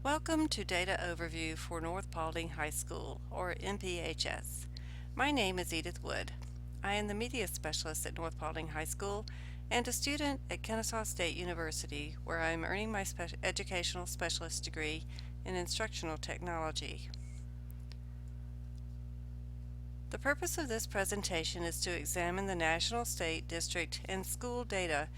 Welcome to Data Overview for North Paulding High School, or NPHS. My name is Edith Wood. I am the Media Specialist at North Paulding High School and a student at Kennesaw State University, where I am earning my Educational Specialist degree in Instructional Technology. The purpose of this presentation is to examine the national, state, district, and school data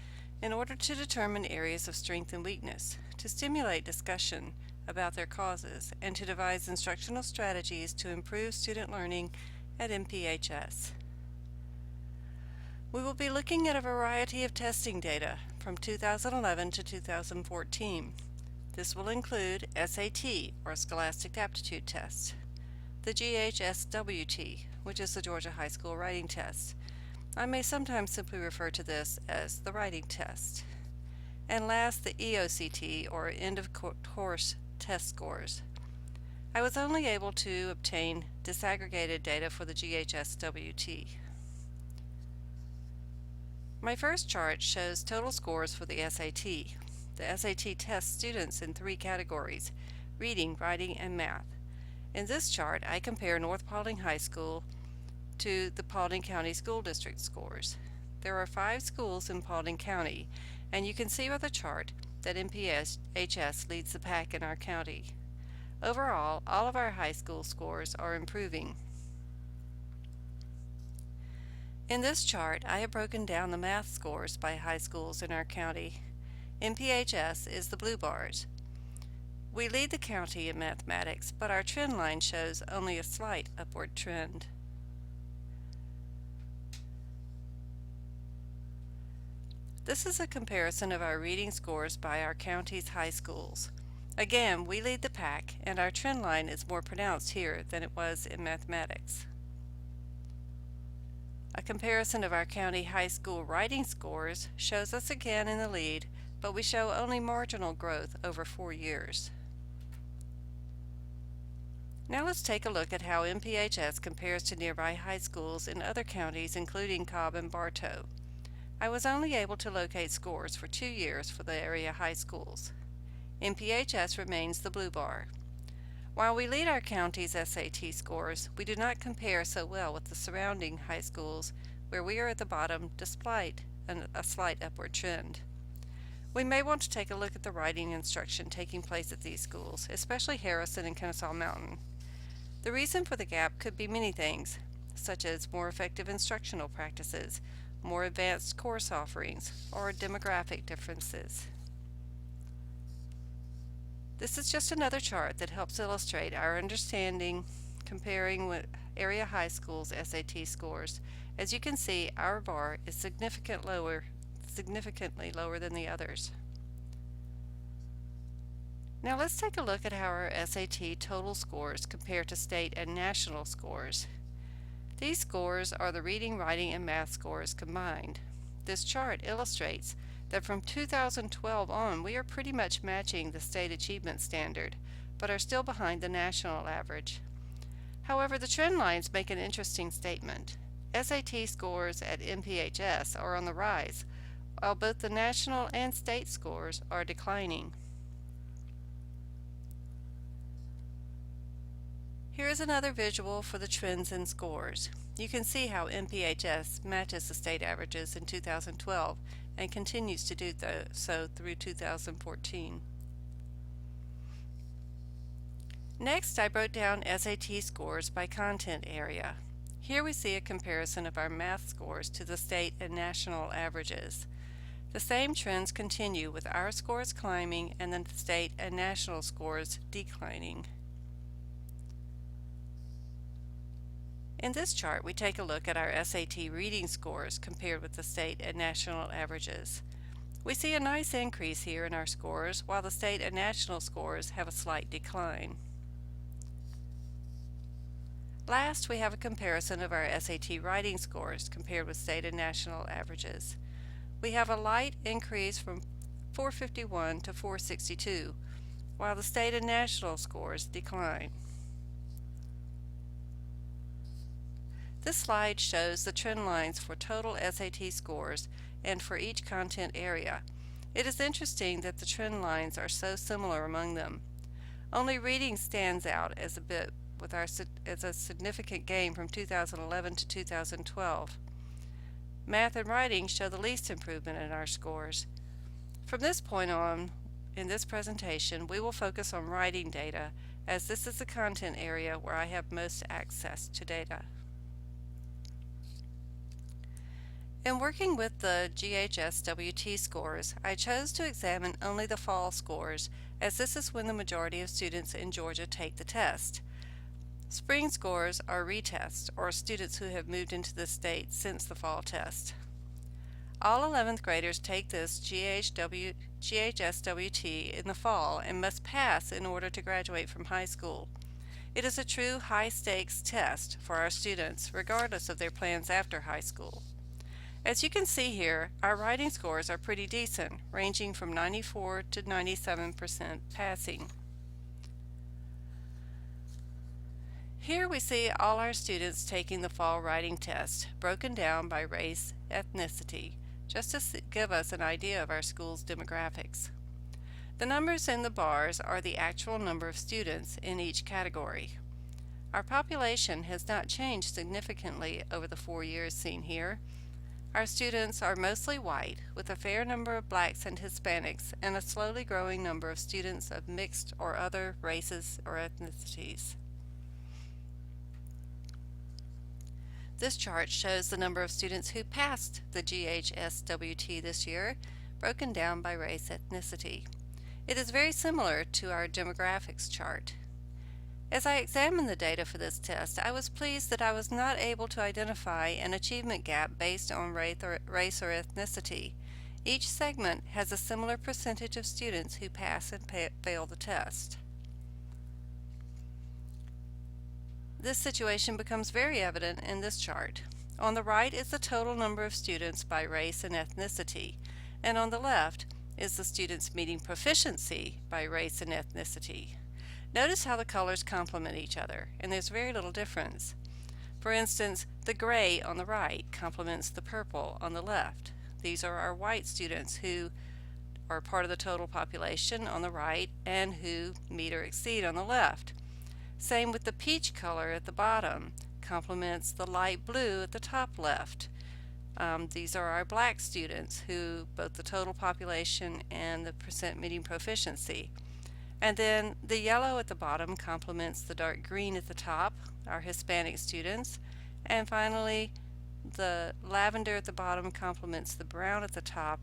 in order to determine areas of strength and weakness, to stimulate discussion about their causes, and to devise instructional strategies to improve student learning at NPHS. We will be looking at a variety of testing data from 2011 to 2014. This will include SAT, or Scholastic Aptitude Test, the GHSWT, which is the Georgia High School Writing Test. I may sometimes simply refer to this as the writing test. And last, the EOCT, or End of Course Test Scores. I was only able to obtain disaggregated data for the GHSWT. My first chart shows total scores for the SAT. The SAT tests students in three categories: reading, writing, and math. In this chart, I compare North Paulding High School to the Paulding County School District scores. There are 5 schools in Paulding County, and you can see by the chart that NPHS leads the pack in our county. Overall, all of our high school scores are improving. In this chart, I have broken down the math scores by high schools in our county. NPHS is the blue bars. We lead the county in mathematics, but our trend line shows only a slight upward trend. This is a comparison of our reading scores by our county's high schools. Again, we lead the pack, and our trend line is more pronounced here than it was in mathematics. A comparison of our county high school writing scores shows us again in the lead, but we show only marginal growth over 4 years. Now let's take a look at how NPHS compares to nearby high schools in other counties, including Cobb and Bartow. I was only able to locate scores for 2 years for the area high schools. NPHS remains the blue bar. While we lead our county's SAT scores, we do not compare so well with the surrounding high schools, where we are at the bottom despite a slight upward trend. We may want to take a look at the writing instruction taking place at these schools, especially Harrison and Kennesaw Mountain. The reason for the gap could be many things, such as more effective instructional practices, more advanced course offerings, or demographic differences. This is just another chart that helps illustrate our understanding comparing with area high schools' SAT scores. As you can see, our bar is significantly lower than the others. Now let's take a look at how our SAT total scores compare to state and national scores. These scores are the reading, writing, and math scores combined. This chart illustrates that from 2012 on, we are pretty much matching the state achievement standard, but are still behind the national average. However, the trend lines make an interesting statement. SAT scores at NPHS are on the rise, while both the national and state scores are declining. Here is another visual for the trends in scores. You can see how NPHS matches the state averages in 2012 and continues to do so through 2014. Next, I broke down SAT scores by content area. Here we see a comparison of our math scores to the state and national averages. The same trends continue, with our scores climbing and the state and national scores declining. In this chart, we take a look at our SAT reading scores compared with the state and national averages. We see a nice increase here in our scores, while the state and national scores have a slight decline. Last, we have a comparison of our SAT writing scores compared with state and national averages. We have a light increase from 451 to 462, while the state and national scores decline. This slide shows the trend lines for total SAT scores and for each content area. It is interesting that the trend lines are so similar among them. Only reading stands out as a bit with as a significant gain from 2011 to 2012. Math and writing show the least improvement in our scores. From this point on, in this presentation, we will focus on writing data, as this is the content area where I have most access to data. In working with the GHS-WT scores, I chose to examine only the fall scores, as this is when the majority of students in Georgia take the test. Spring scores are retests, or students who have moved into the state since the fall test. All 11th graders take this GHS-WT in the fall and must pass in order to graduate from high school. It is a true high-stakes test for our students, regardless of their plans after high school. As you can see here, our writing scores are pretty decent, ranging from 94 to 97% passing. Here we see all our students taking the fall writing test, broken down by race, ethnicity, just to give us an idea of our school's demographics. The numbers in the bars are the actual number of students in each category. Our population has not changed significantly over the 4 years seen here. Our students are mostly white, with a fair number of blacks and Hispanics, and a slowly growing number of students of mixed or other races or ethnicities. This chart shows the number of students who passed the GHS-WT this year, broken down by race ethnicity. It is very similar to our demographics chart. As I examined the data for this test, I was pleased that I was not able to identify an achievement gap based on race or ethnicity. Each segment has a similar percentage of students who pass and fail the test. This situation becomes very evident in this chart. On the right is the total number of students by race and ethnicity, and on the left is the students meeting proficiency by race and ethnicity. Notice how the colors complement each other, and there's very little difference. For instance, the gray on the right complements the purple on the left. These are our white students who are part of the total population on the right and who meet or exceed on the left. Same with the peach color at the bottom, complements the light blue at the top left. These are our black students who both the total population and the percent meeting proficiency. And then the yellow at the bottom complements the dark green at the top, our Hispanic students. And finally, the lavender at the bottom complements the brown at the top,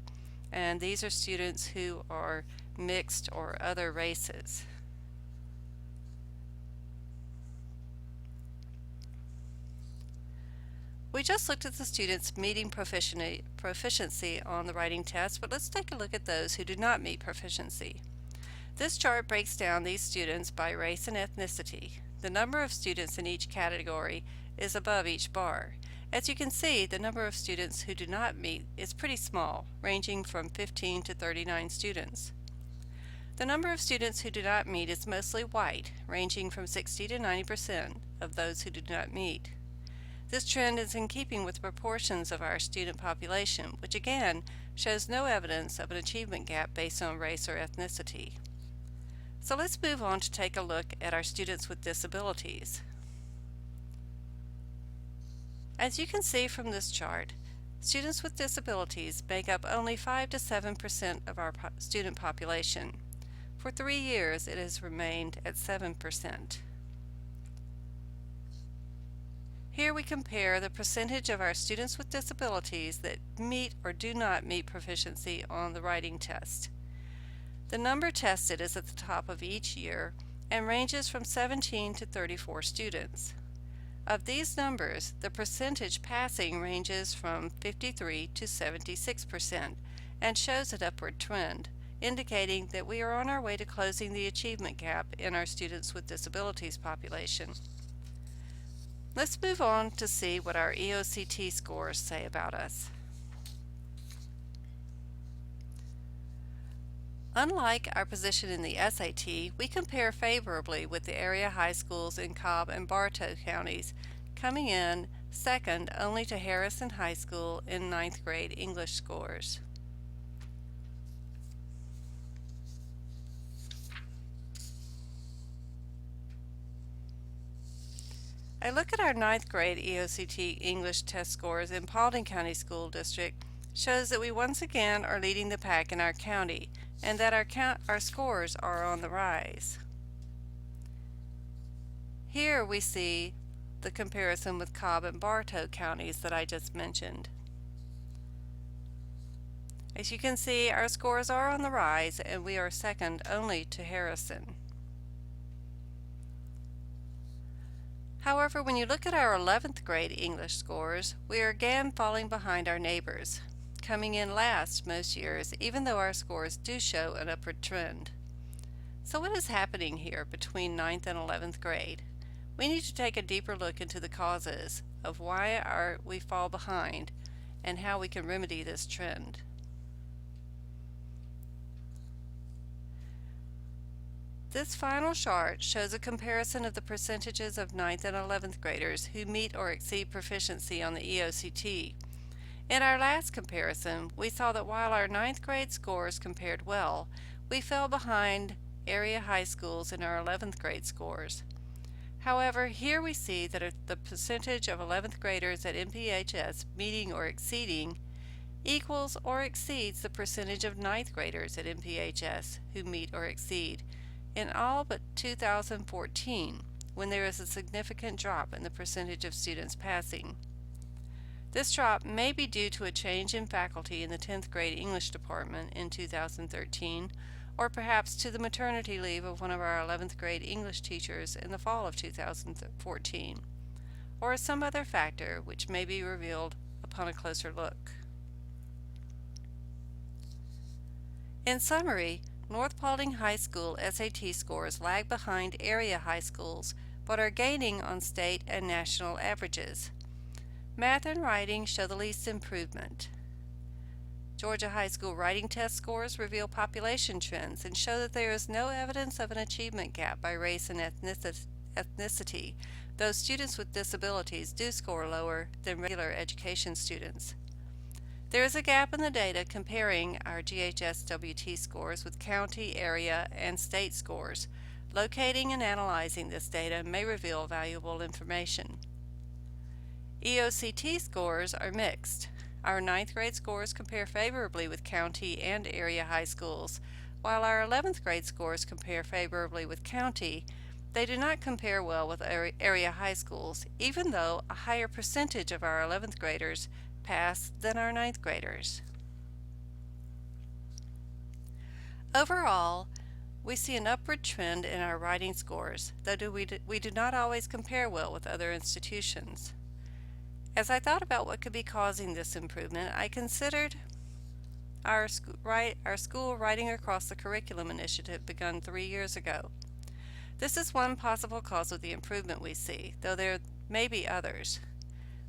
and these are students who are mixed or other races. We just looked at the students meeting proficiency on the writing test, but let's take a look at those who did not meet proficiency. This chart breaks down these students by race and ethnicity. The number of students in each category is above each bar. As you can see, the number of students who do not meet is pretty small, ranging from 15 to 39 students. The number of students who do not meet is mostly white, ranging from 60 to 90% of those who do not meet. This trend is in keeping with proportions of our student population, which again shows no evidence of an achievement gap based on race or ethnicity. So let's move on to take a look at our students with disabilities. As you can see from this chart, students with disabilities make up only 5 to 7% of our student population. For 3 years, it has remained at 7%. Here we compare the percentage of our students with disabilities that meet or do not meet proficiency on the writing test. The number tested is at the top of each year and ranges from 17 to 34 students. Of these numbers, the percentage passing ranges from 53 to 76% and shows an upward trend, indicating that we are on our way to closing the achievement gap in our students with disabilities population. Let's move on to see what our EOCT scores say about us. Unlike our position in the SAT, we compare favorably with the area high schools in Cobb and Bartow counties, coming in second only to Harrison High School in 9th grade English scores. A look at our ninth grade EOCT English test scores in Paulding County School District shows that we once again are leading the pack in our county and that our scores are on the rise. Here we see the comparison with Cobb and Bartow counties that I just mentioned. As you can see, our scores are on the rise and we are second only to Harrison. However, when you look at our 11th grade English scores, we are again falling behind our neighbors, coming in last most years, even though our scores do show an upward trend. So what is happening here between 9th and 11th grade? We need to take a deeper look into the causes of why we fall behind and how we can remedy this trend. This final chart shows a comparison of the percentages of 9th and 11th graders who meet or exceed proficiency on the EOCT. In our last comparison, we saw that while our 9th grade scores compared well, we fell behind area high schools in our 11th grade scores. However, here we see that the percentage of 11th graders at NPHS meeting or exceeding equals or exceeds the percentage of 9th graders at NPHS who meet or exceed in all but 2014, when there is a significant drop in the percentage of students passing. This drop may be due to a change in faculty in the 10th grade English department in 2013, or perhaps to the maternity leave of one of our 11th grade English teachers in the fall of 2014, or some other factor which may be revealed upon a closer look. In summary, North Paulding High School SAT scores lag behind area high schools, but are gaining on state and national averages. Math and writing show the least improvement. Georgia High School writing test scores reveal population trends and show that there is no evidence of an achievement gap by race and ethnicity, though students with disabilities do score lower than regular education students. There is a gap in the data comparing our GHS-WT scores with county, area, and state scores. Locating and analyzing this data may reveal valuable information. EOCT scores are mixed. Our 9th grade scores compare favorably with county and area high schools, while our 11th grade scores compare favorably with county. They do not compare well with area high schools, even though a higher percentage of our 11th graders pass than our 9th graders. Overall, we see an upward trend in our writing scores, though we do not always compare well with other institutions. As I thought about what could be causing this improvement, I considered our school Writing Across the Curriculum initiative begun 3 years ago. This is one possible cause of the improvement we see, though there may be others.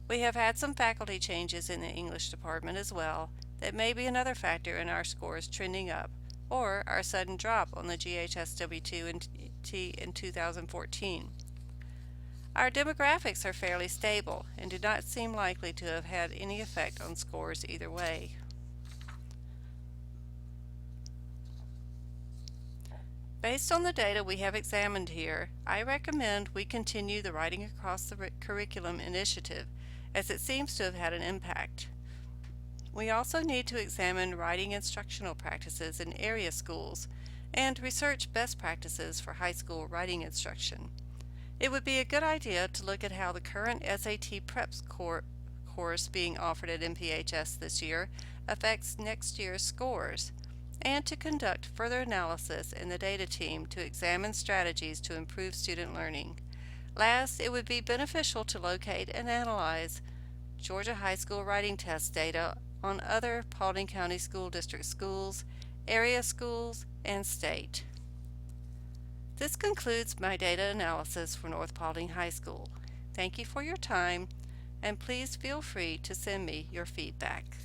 We have had some faculty changes in the English department as well that may be another factor in our scores trending up, or our sudden drop on the GHSW2T in 2014. Our demographics are fairly stable and do not seem likely to have had any effect on scores either way. Based on the data we have examined here, I recommend we continue the Writing Across the Curriculum initiative, as it seems to have had an impact. We also need to examine writing instructional practices in area schools and research best practices for high school writing instruction. It would be a good idea to look at how the current SAT Prep course being offered at NPHS this year affects next year's scores, and to conduct further analysis in the data team to examine strategies to improve student learning. Last, it would be beneficial to locate and analyze Georgia High School writing test data on other Paulding County School District schools, area schools, and state. This concludes my data analysis for North Paulding High School. Thank you for your time, and please feel free to send me your feedback.